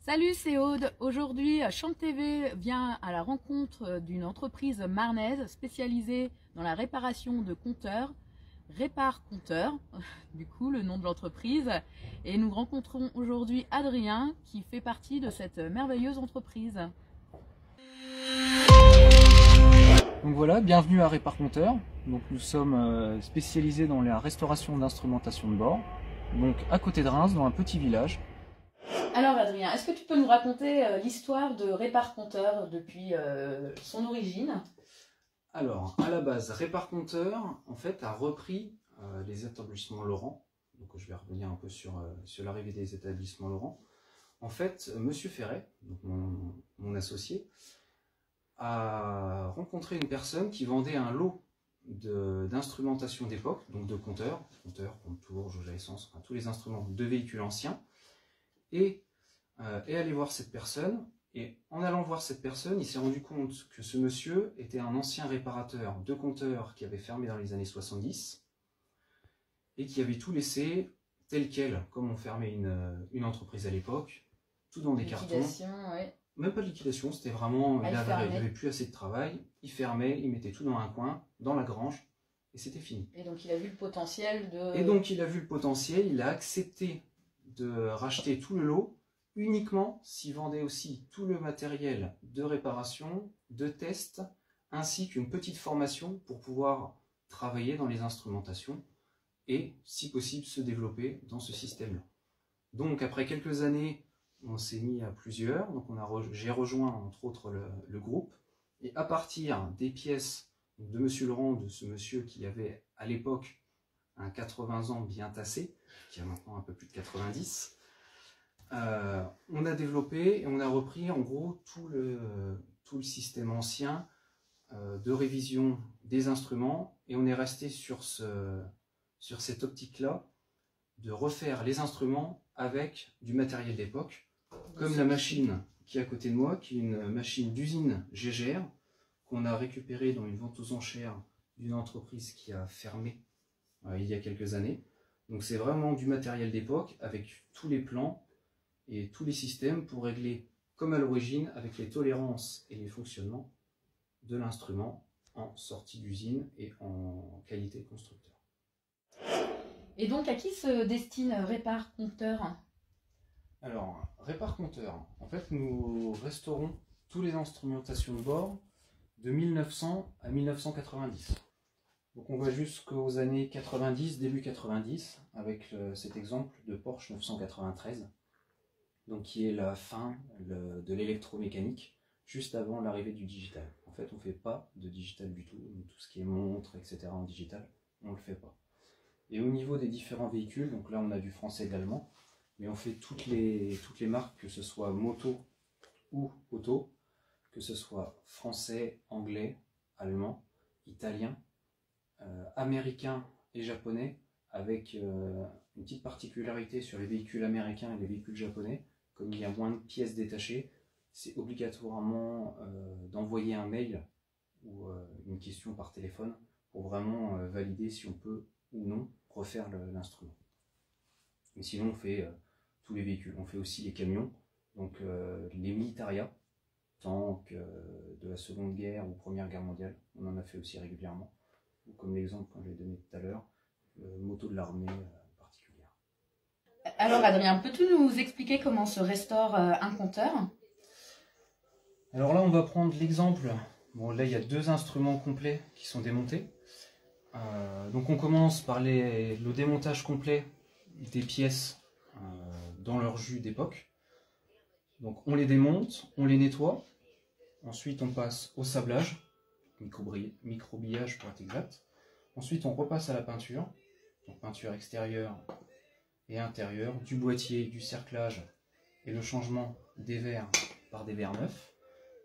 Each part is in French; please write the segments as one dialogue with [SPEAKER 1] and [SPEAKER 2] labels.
[SPEAKER 1] Salut, c'est Aude. Aujourd'hui, Chant TV vient à la rencontre d'une entreprise marnaise spécialisée dans la réparation de compteurs, Répare Compteur, du coup le nom de l'entreprise. Et nous rencontrons aujourd'hui Adrien qui fait partie de cette merveilleuse entreprise.
[SPEAKER 2] Donc voilà, bienvenue à Répare Compteur. Donc nous sommes spécialisés dans la restauration d'instrumentation de bord. Donc à côté de Reims, dans un petit village.
[SPEAKER 1] Alors Adrien, est-ce que tu peux nous raconter l'histoire de Répare Compteur depuis son origine?
[SPEAKER 2] Alors, à la base, Répare Compteur, en fait, a repris les établissements Laurent. Donc je vais revenir un peu sur l'arrivée des établissements Laurent. En fait, Monsieur Ferret, donc mon associé, a rencontré une personne qui vendait un lot d'instrumentation d'époque, donc de compteurs, compte-tours, jauge à essence, enfin, tous les instruments de véhicules anciens, et est allé voir cette personne. Et en allant voir cette personne, il s'est rendu compte que ce monsieur était un ancien réparateur de compteurs qui avait fermé dans les années 70 et qui avait tout laissé tel quel, comme on fermait une entreprise à l'époque, tout dans des cartons.
[SPEAKER 1] Ouais.
[SPEAKER 2] Même pas de liquidation, c'était vraiment, il n'avait plus assez de travail, il fermait, il mettait tout dans un coin, dans la grange, et c'était fini.
[SPEAKER 1] Et donc il a vu le potentiel de...
[SPEAKER 2] Et donc il a vu le potentiel, il a accepté de racheter tout le lot, uniquement s'il vendait aussi tout le matériel de réparation, de test, ainsi qu'une petite formation pour pouvoir travailler dans les instrumentations et, si possible, se développer dans ce système-là. Donc après quelques années, on s'est mis à plusieurs, donc j'ai rejoint entre autres le groupe, et à partir des pièces de Monsieur Laurent, de ce monsieur qui avait à l'époque un 80 ans bien tassé, qui a maintenant un peu plus de 90, on a développé et on a repris en gros tout le système ancien de révision des instruments, et on est resté sur cette optique-là de refaire les instruments avec du matériel d'époque, comme la machine qui est à côté de moi, qui est une machine d'usine GGR, qu'on a récupérée dans une vente aux enchères d'une entreprise qui a fermé il y a quelques années. Donc c'est vraiment du matériel d'époque avec tous les plans et tous les systèmes pour régler comme à l'origine avec les tolérances et les fonctionnements de l'instrument en sortie d'usine et en qualité constructeur.
[SPEAKER 1] Et donc à qui se destine Répare Compteur?
[SPEAKER 2] Alors, Répare Compteur, en fait nous restaurons toutes les instrumentations de bord de 1900 à 1990. Donc on va jusqu'aux années 90, début 90, avec cet exemple de Porsche 993, donc qui est la fin de l'électromécanique, juste avant l'arrivée du digital. En fait, on ne fait pas de digital du tout, tout ce qui est montre, etc. en digital, on ne le fait pas. Et au niveau des différents véhicules, donc là on a du français et de l'allemand, mais on fait toutes les marques, que ce soit moto ou auto, que ce soit français, anglais, allemand, italien, américain et japonais, avec une petite particularité sur les véhicules américains et les véhicules japonais. Comme il y a moins de pièces détachées, c'est obligatoirement d'envoyer un mail ou une question par téléphone pour vraiment valider si on peut ou non refaire l'instrument. Mais sinon on fait tous les véhicules, on fait aussi les camions, donc les militariats, tanks de la Seconde Guerre ou Première Guerre mondiale, on en a fait aussi régulièrement. Ou comme l'exemple que j'ai donné tout à l'heure, moto de l'armée particulière.
[SPEAKER 1] Alors Adrien, peux-tu nous expliquer comment se restaure un compteur?
[SPEAKER 2] Alors là on va prendre l'exemple, bon là il y a deux instruments complets qui sont démontés. Donc on commence par le démontage complet des pièces dans leur jus d'époque. Donc on les démonte, on les nettoie, ensuite on passe au sablage, microbillage pour être exact. Ensuite on repasse à la peinture, donc peinture extérieure et intérieure, du boîtier, du cerclage et le changement des verres par des verres neufs.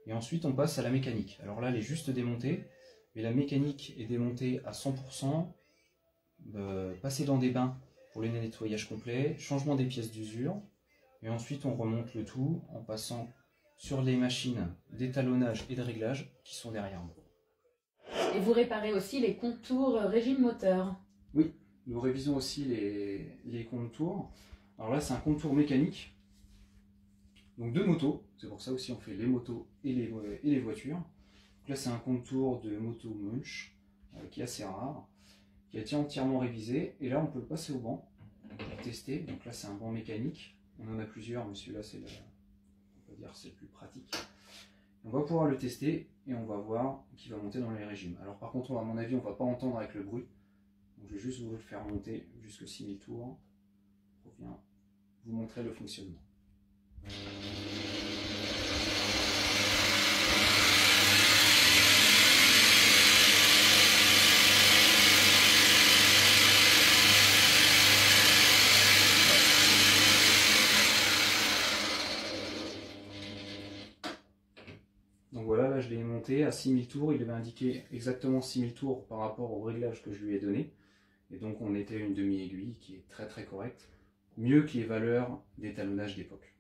[SPEAKER 2] Et ensuite on passe à la mécanique. Alors là elle est juste démontée, mais la mécanique est démontée à 100%, passée dans des bains pour le nettoyage complet, changement des pièces d'usure, et ensuite on remonte le tout en passant sur les machines d'étalonnage et de réglage qui sont derrière nous.
[SPEAKER 1] Et vous réparez aussi les contours régime moteur?
[SPEAKER 2] Oui, nous révisons aussi les contours. Alors là c'est un contour mécanique, Donc 2 motos, c'est pour ça aussi on fait les motos et les voitures. Donc là c'est un contour de moto Munch qui est assez rare, qui a été entièrement révisé, et là on peut le passer au banc pour tester. Donc là c'est un banc mécanique, on en a plusieurs, mais celui-là c'est le plus pratique. On va pouvoir le tester et on va voir qu'il va monter dans les régimes. Alors par contre, à mon avis, on ne va pas entendre avec le bruit. Donc je vais juste vous le faire monter jusqu'à 6000 tours pour bien vous montrer le fonctionnement. Donc voilà, là je l'ai monté à 6000 tours, il avait indiqué exactement 6000 tours par rapport au réglage que je lui ai donné. Et donc on était à une demi-aiguille qui est très très correcte, mieux que les valeurs d'étalonnage d'époque.